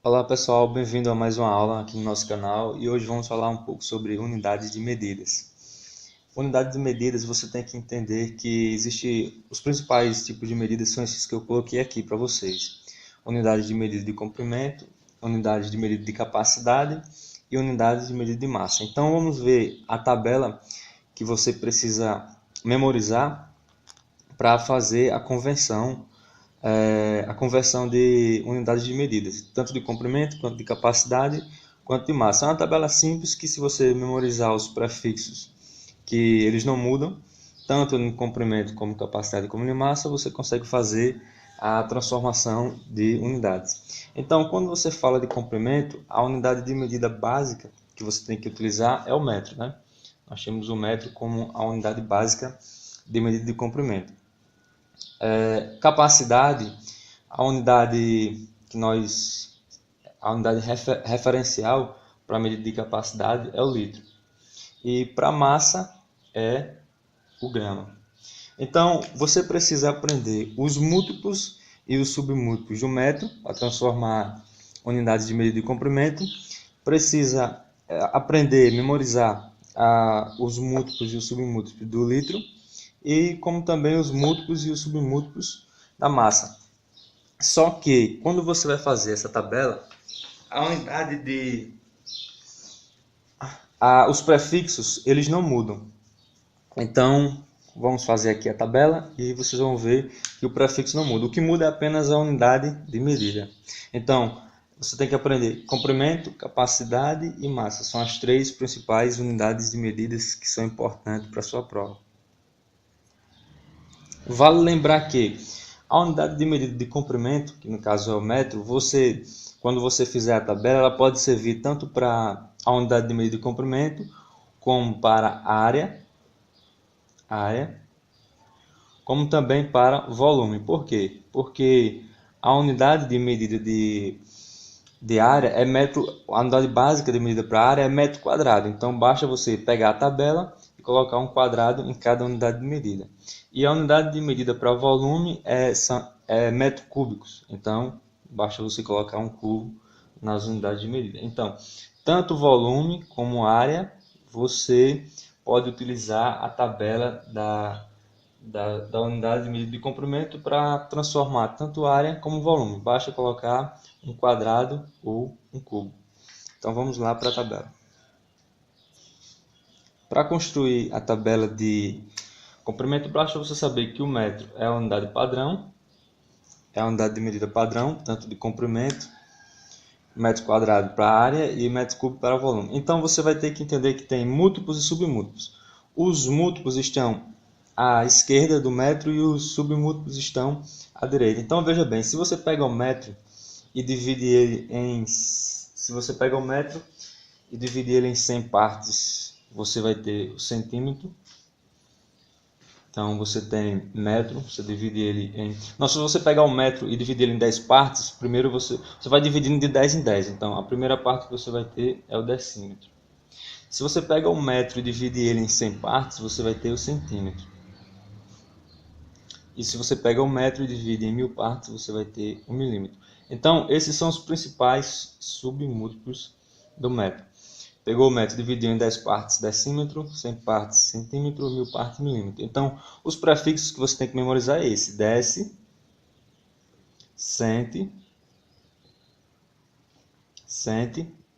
Olá pessoal, bem-vindo a mais uma aula aqui no nosso canal e hoje vamos falar um pouco sobre unidades de medidas. Unidade de medidas você tem que entender que existe os principais tipos de medidas são esses que eu coloquei aqui para vocês. Unidade de medida de comprimento, unidade de medida de capacidade e unidade de medida de massa. Então vamos ver a tabela que você precisa memorizar para fazer a conversão de unidades de medidas, tanto de comprimento, quanto de capacidade, quanto de massa. É uma tabela simples que, se você memorizar os prefixos, que eles não mudam, tanto em comprimento como capacidade como em massa, você consegue fazer a transformação de unidades. Então, quando você fala de comprimento, a unidade de medida básica que você tem que utilizar é o metro, né? Nós temos o metro como a unidade básica de medida de comprimento. Capacidade, a unidade a unidade referencial para a medida de capacidade é o litro. E para massa é o grama. Então, você precisa aprender os múltiplos e os submúltiplos do metro para transformar unidades de medida de comprimento. Precisa aprender, memorizar os múltiplos e os submúltiplos do litro e como também os múltiplos e os submúltiplos da massa. Só que quando você vai fazer essa tabela, a unidade de os prefixos eles não mudam. Então vamos fazer aqui a tabela e vocês vão ver que o prefixo não muda. O que muda é apenas a unidade de medida. Então você tem que aprender comprimento, capacidade e massa. São as três principais unidades de medidas que são importantes para a sua prova. Vale lembrar que a unidade de medida de comprimento, que no caso é o metro, quando você fizer a tabela, ela pode servir tanto para a unidade de medida de comprimento, como para área, como também para volume. Por quê? Porque a unidade de medida de área é metro, a unidade básica de medida para área é metro quadrado. Então basta você pegar a tabela e colocar um quadrado em cada unidade de medida. E a unidade de medida para volume é metros cúbicos. Então basta você colocar um cubo nas unidades de medida. Então, tanto volume como área, você pode utilizar a tabela da unidade de medida de comprimento para transformar tanto área como volume. Basta colocar um quadrado ou um cubo. Então vamos lá para a tabela. Para construir a tabela de comprimento, basta você saber que o metro é a unidade padrão, é a unidade de medida padrão, tanto de comprimento, metro quadrado para área e metro cúbico para volume. Então você vai ter que entender que tem múltiplos e submúltiplos. Os múltiplos estão à esquerda do metro e os submúltiplos estão à direita. Então veja bem, se você pega o metro e divide ele em se você pega o metro e divide ele em 100 partes, você vai ter o centímetro. Então você tem metro, você divide ele em... Não, se você pegar o metro e dividir ele em 10 partes, primeiro você vai dividindo de 10 em 10. Então a primeira parte que você vai ter é o decímetro. Se você pega o metro e divide ele em 100 partes, você vai ter o centímetro. E se você pega o metro e divide em 1000 partes, você vai ter o milímetro. Então esses são os principais submúltiplos do metro. Pegou o metro, dividiu em 10 partes decímetro, 100 partes centímetro, 1000 partes milímetro. Então, os prefixos que você tem que memorizar é esse: dec, cent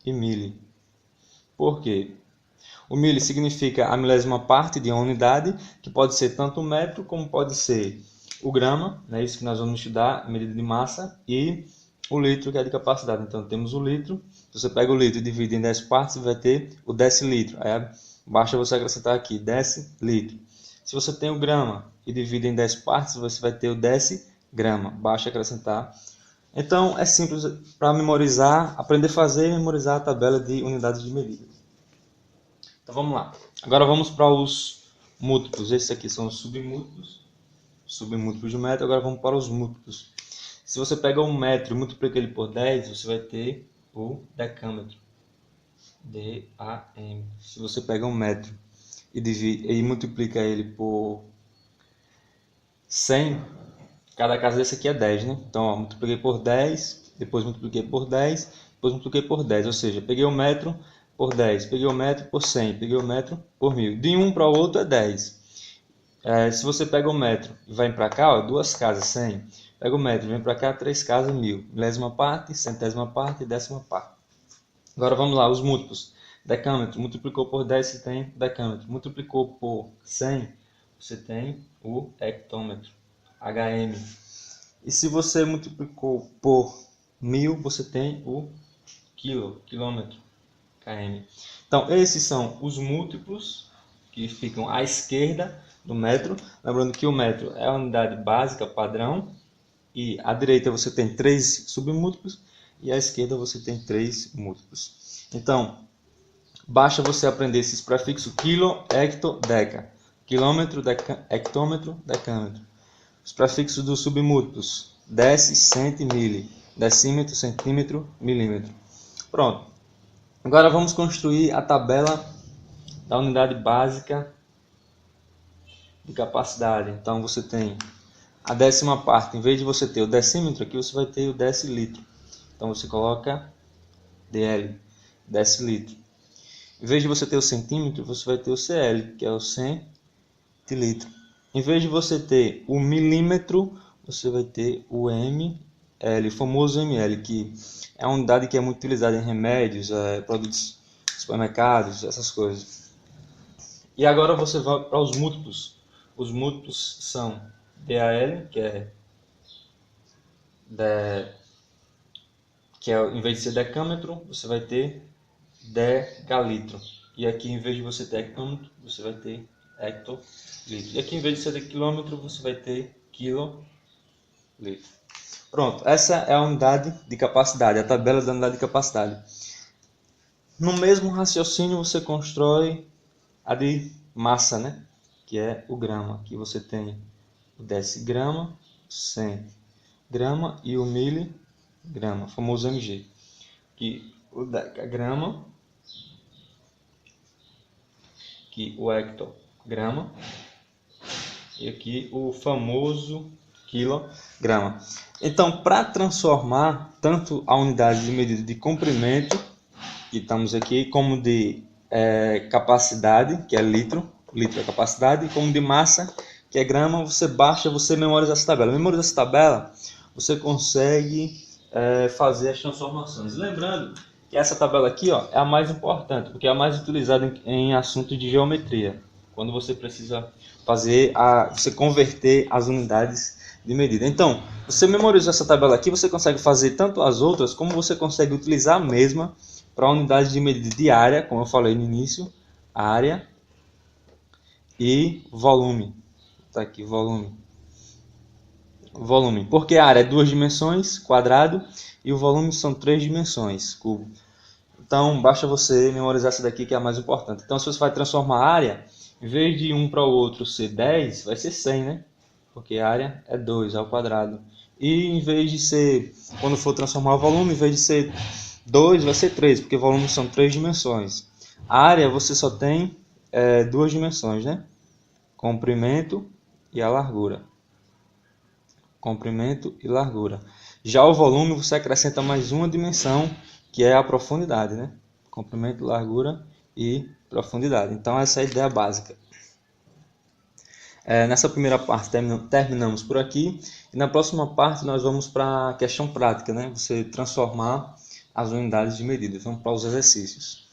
e mili. Por quê? O mili significa a milésima parte de uma unidade, que pode ser tanto o metro como pode ser o grama, né? Isso que nós vamos estudar, medida de massa, e o litro, que é de capacidade. Então temos o litro, se você pega o litro e divide em 10 partes, você vai ter o decilitro. Aí basta você acrescentar aqui, decilitro. Se você tem o grama e divide em 10 partes, você vai ter o decigrama. Basta acrescentar. Então é simples para memorizar, aprender a fazer e memorizar a tabela de unidades de medida. Então vamos lá. Agora vamos para os múltiplos. Esses aqui são os submúltiplos do metro. Agora vamos para os múltiplos. Se você pega um metro e multiplica ele por 10, você vai ter o decâmetro. D-A-M. Se você pega um metro e multiplica ele por 100, cada casa desse aqui é 10, né? Então, ó, multipliquei por 10, depois multipliquei por 10, depois multipliquei por 10, ou seja, peguei o metro por 10, peguei o metro por 100, peguei o metro por 1000. De um para o outro é 10. Se você pega o metro e vai para cá, ó, duas casas, 100. Pega o metro e vem para cá, três casas, 1000. Milésima parte, centésima parte e décima parte. Agora vamos lá, os múltiplos. Decâmetro, multiplicou por 10, você tem decâmetro. Multiplicou por 100, você tem o hectômetro, HM. E se você multiplicou por 1000, você tem o quilômetro, km. Então, esses são os múltiplos que ficam à esquerda do metro. Lembrando que o metro é a unidade básica padrão. E à direita você tem 3 submúltiplos e à esquerda você tem 3 múltiplos. Então, basta você aprender esses prefixos quilo, hecto, deca. Quilômetro, hectômetro, decâmetro. Os prefixos dos submúltiplos: deci, centi, mili. Decímetro, centímetro, milímetro. Pronto. Agora vamos construir a tabela da unidade básica de capacidade. Então você tem a décima parte. Em vez de você ter o decímetro aqui, você vai ter o decilitro. Então você coloca DL, decilitro. Em vez de você ter o centímetro, você vai ter o CL, que é o centilitro. Em vez de você ter o milímetro, você vai ter o ml, o famoso ml, que é uma unidade que é muito utilizada em remédios, produtos supermercados, essas coisas. E agora você vai para os múltiplos. Os múltiplos são DAL, que é em vez de ser decâmetro, você vai ter decalitro. E aqui, em vez de você ter hectômetro, você vai ter hectolitro. E aqui, em vez de ser de quilômetro, você vai ter quilolitro. Pronto, essa é a unidade de capacidade, a tabela da unidade de capacidade. No mesmo raciocínio, você constrói a de massa, né? Que é o grama. Aqui você tem o decigrama, 100 grama e o miligrama, famoso mg. Aqui o decagrama, aqui o hectograma e aqui o famoso quilograma. Então, para transformar tanto a unidade de medida de comprimento, que estamos aqui, como de capacidade, que é litro é capacidade, como de massa, que é grama, basta você memorizar essa tabela. Memorizar essa tabela, você consegue fazer as transformações. Lembrando que essa tabela aqui, ó, é a mais importante, porque é a mais utilizada em assuntos de geometria, quando você precisa você converter as unidades de medida. Então, você memorizou essa tabela aqui, você consegue fazer tanto as outras, como você consegue utilizar a mesma para a unidade de medida de área, como eu falei no início, área e volume. Tá aqui, volume. Volume, porque a área é 2 dimensões, quadrado, e o volume são 3 dimensões, cubo. Então, basta você memorizar essa daqui, que é a mais importante. Então, se você vai transformar a área, em vez de um para o outro ser 10, vai ser 100, né? Porque a área é 2 ao quadrado. E em vez de ser, quando for transformar o volume, em vez de ser 2, vai ser 3, porque volume são 3 dimensões. A área você só tem 2 dimensões, né? Comprimento e a largura. Comprimento e largura. Já o volume você acrescenta mais uma dimensão, que é a profundidade, né? Comprimento, largura e profundidade. Então essa é a ideia básica. Nessa primeira parte terminamos por aqui, e na próxima parte nós vamos para a questão prática, né? Você transformar as unidades de medida. Vamos para os exercícios.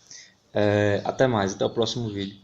Até mais, até o próximo vídeo.